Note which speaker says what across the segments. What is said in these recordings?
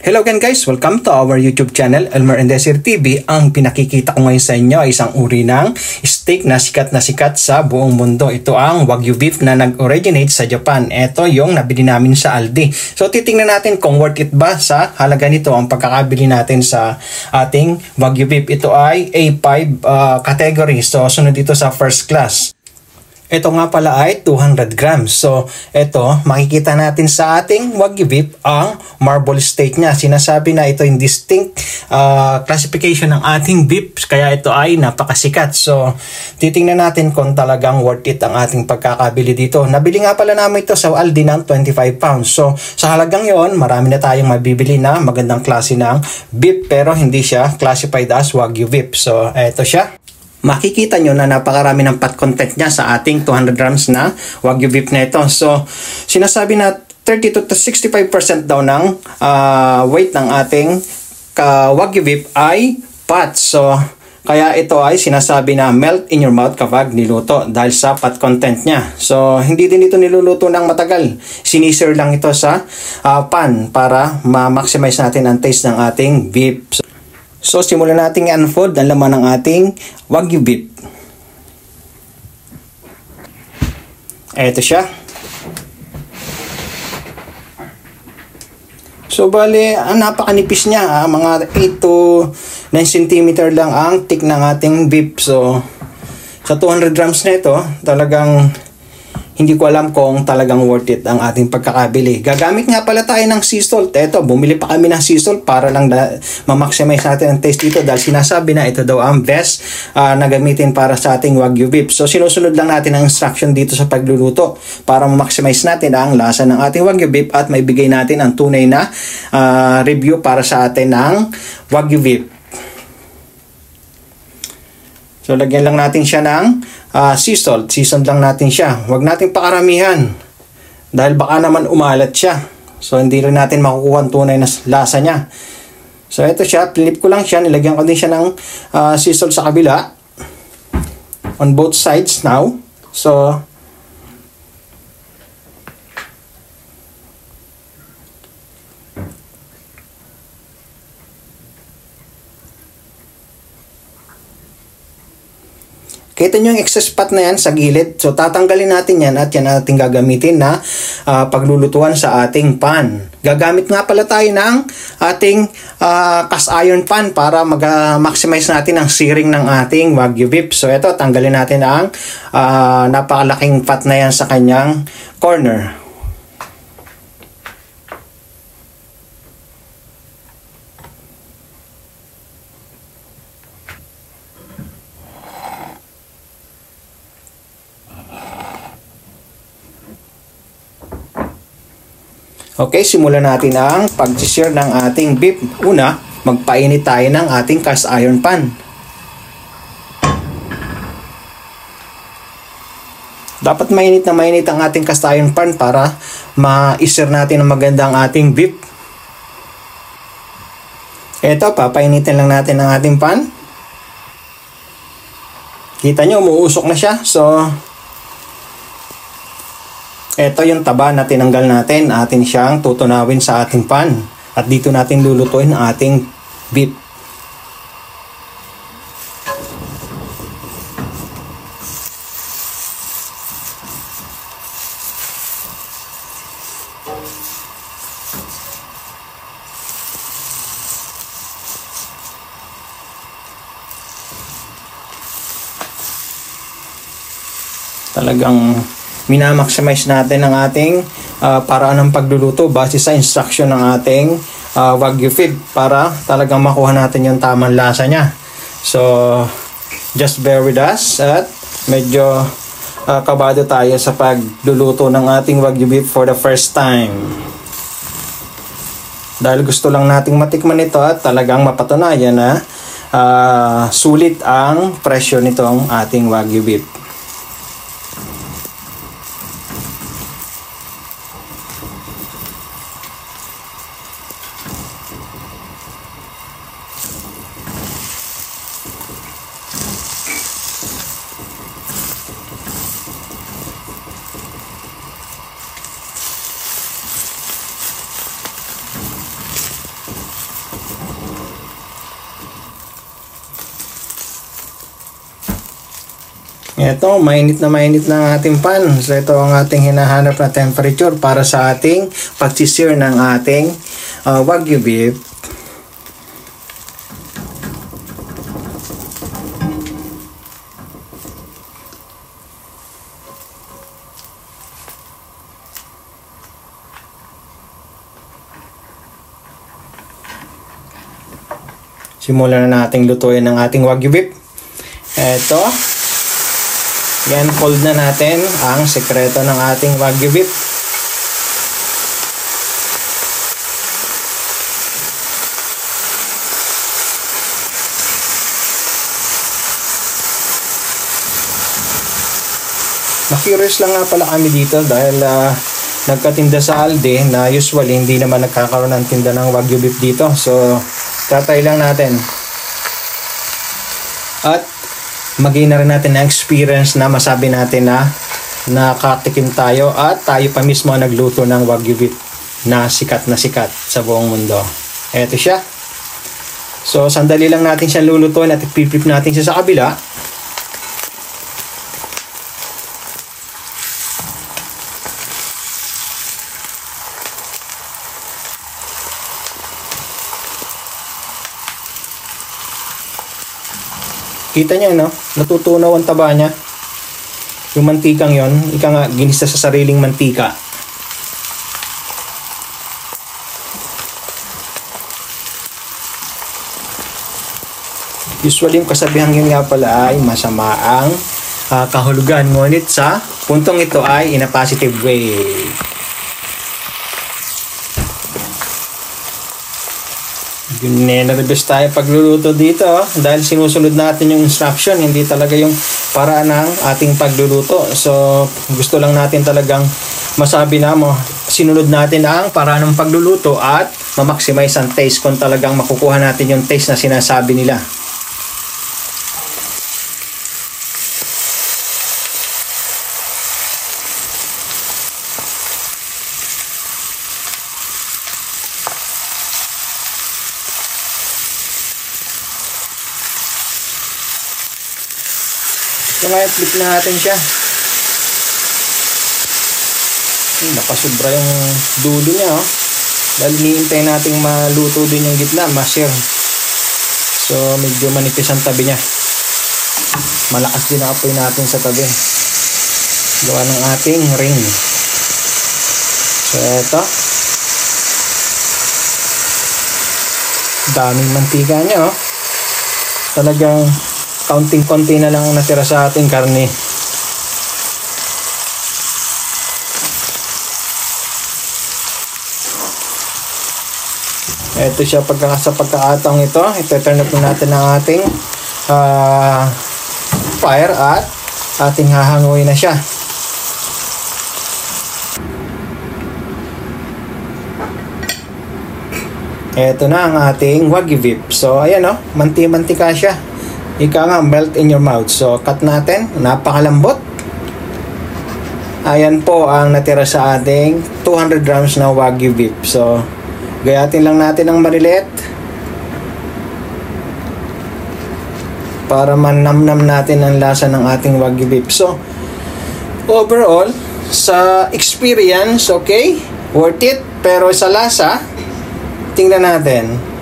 Speaker 1: Hello again guys, welcome to our YouTube channel, Elmer and Desir TV. Ang pinakikita ko ngayon sa inyo ay isang uri ng steak na sikat sa buong mundo. Ito ang Wagyu beef na nag-originate sa Japan. Ito yung nabili namin sa Aldi. So titingnan natin kung worth it ba sa halaga nito ang pagkakabili natin sa ating Wagyu beef. Ito ay A5 category. So sunod dito sa first class. Ito nga pala ay 200 grams. So, ito, makikita natin sa ating Wagyu beef ang marble steak niya. Sinasabi na ito yung distinct classification ng ating beef. Kaya ito ay napakasikat. So, titingnan natin kung talagang worth it ang ating pagkakabili dito. Nabili nga pala namin ito sa Aldi ng 25 pounds. So, sa halagang yon, marami na tayong mabibili na magandang klase ng beef. Pero hindi siya classified as Wagyu beef. So, ito siya. Makikita nyo na napakarami ng fat content niya sa ating 200 grams na Wagyu beef na ito. So, sinasabi na 30 to 65% daw ng weight ng ating Wagyu beef ay fat. So, kaya ito ay sinasabi na melt in your mouth kapag niluto dahil sa fat content niya. So, hindi din ito niluluto ng matagal. Sinisir lang ito sa pan para ma-maximize natin ang taste ng ating beef. So, simulan natin i-unfold ang laman ng ating Wagyu beef. Ito siya. So, bali, napakanipis niya. Mga 8 to 9 cm lang ang thick ng ating beef. So, sa 200 grams na ito, talagang hindi ko alam kung talagang worth it ang ating pagkakabili. Gagamit nga pala tayo ng sea salt. Ito, bumili pa kami ng sea salt para lang ma-maximize natin ang taste dito dahil sinasabi na ito daw ang best na gamitin para sa ating Wagyu beef. So, sinusunod lang natin ang instruction dito sa pagluluto para ma-maximize natin ang lasa ng ating Wagyu beef at maibigay natin ang tunay na review para sa atin ng Wagyu beef. So, lagyan lang natin siya ng sea salt. Season lang natin siya. Huwag natin pakaramihan. Dahil baka naman umalat siya. So, hindi rin natin makukuha ang tunay na lasa niya. So, ito siya. Pinip ko lang siya. Nilagyan ko din siya ng sea salt sa kabila. On both sides now. So, kita nyo yung excess fat na yan sa gilid. So, tatanggalin natin yan at yan natin gagamitin na paglulutuan sa ating pan. Gagamit nga pala tayo ng ating cast iron pan para mag-maximize natin ang searing ng ating Wagyu beef. So, ito, tanggalin natin ang napakalaking fat na yan sa kanyang corner. Okay, simulan natin ang pag-sear ng ating beef. Una, magpainit tayo ng ating cast iron pan. Dapat mainit na mainit ang ating cast iron pan para ma-sear natin ng maganda ang ating beef. Ito, papainitin lang natin ang ating pan. Kita nyo, umuusok na siya. So, ito yung taba na tinanggal natin. Atin siyang tutunawin sa ating pan. At dito natin lulutuin ang ating beef. Talagang minamaximize natin ang ating paraan ng pagluluto base sa instruction ng ating Wagyu beef para talagang makuha natin yung tamang lasa niya. So, just bear with us at medyo kabado tayo sa pagluluto ng ating Wagyu beef for the first time. Dahil gusto lang nating matikman ito at talagang mapatunayan na sulit ang presyo nitong ating Wagyu beef. Ito, mainit na ang ating pan. So, ito ang ating hinahanap na temperature para sa ating pag-sear ng ating Wagyu beef. Simulan na nating lutuin ang ating Wagyu beef. Ito. Yan, fold na natin ang sekreto ng ating Wagyu beef. Na-curious lang nga pala kami dito dahil nagkatinda sa Aldi na usually hindi naman nagkakaroon ng tinda ng Wagyu beef dito. So, tatry lang natin. At maging na rin natin na experience na masabi natin na nakatikim tayo at tayo pa mismo nagluto ng Wagyu beef na sikat sa buong mundo. Eto siya. So, sandali lang natin siya lulutuin at ipipip natin siya sa kabila. Kita niya, no? Natutunaw ang taba niya. Yung mantikang yon, ika nga, ginista sa sariling mantika. Usually, yung kasabihang yun nga pala ay masama ang kahulugan. Ngunit sa puntong ito ay in a positive way. Nervous tayo pagluluto dito dahil sinusunod natin yung instruction, hindi talaga yung paraan ng ating pagluluto. So, gusto lang natin talagang masabi na sinunod natin ang paraan ng pagluluto at ma-maximize ang taste kung talagang makukuha natin yung taste na sinasabi nila. So ngayon, flip na natin siya. Nakasubra yung dulo niya, oh. Dahil niintay natin maluto din yung gitna, ma-sear. So medyo manipis ang tabi niya. Malakas din ang apoy natin sa tabi. Gawa ng ating ring. So eto. Daming mantika niya, oh. Talagang kaunting-konti na lang natira sa ating karne. Ito siya sa pagkakataong ito. Ito-turn up natin ang ating fire at ating hahanguin na siya. Ito na ang ating Wagyu beef. So, ayan, oh, manti-mantika siya. Ika nga, melt in your mouth. So, cut natin. Napakalambot. Ayan po ang natira sa ating 200 grams na Wagyu beef. So, gayatin lang natin ng maliliit para manamnam natin ang lasa ng ating Wagyu beef. So, overall, sa experience, okay, worth it. Pero sa lasa, tingnan natin.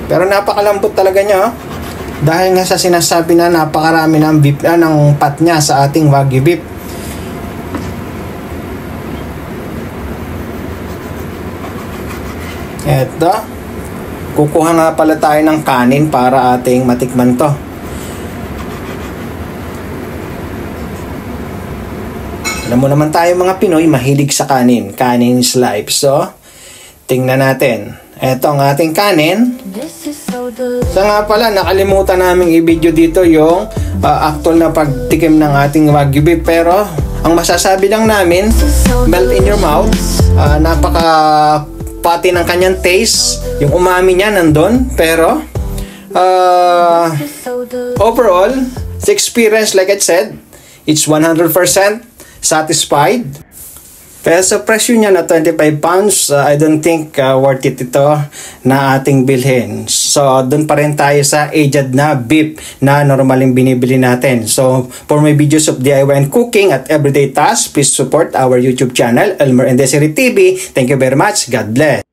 Speaker 1: Pero napakalambot talaga niya, oh. Dahil nga sa sinasabi na napakarami ng beef ng fat niya sa ating Wagyu beef. Eto. Kukuha nga pala tayo ng kanin para ating matikman to. Alam mo naman tayo mga Pinoy, mahilig sa kanin. Kanin is life. So, tingnan natin. Eto ang ating kanin. So nga pala, nakalimutan naming i-video dito yung actual na pagtikim ng ating Wagyu beef. Pero, ang masasabi lang namin, melt in your mouth. Napaka-pati ng kanyang taste. Yung umami niya nandun. Pero, overall, the experience, like I said, it's 100% satisfied. Kaya sa presyo niya na 25 pounds, I don't think worth it ito na ating bilhin. So, doon pa rin tayo sa aged na beef na normaling binibili natin. So, for my videos of DIY and cooking at everyday tasks, please support our YouTube channel, Elmer and Desiree TV. Thank you very much. God bless.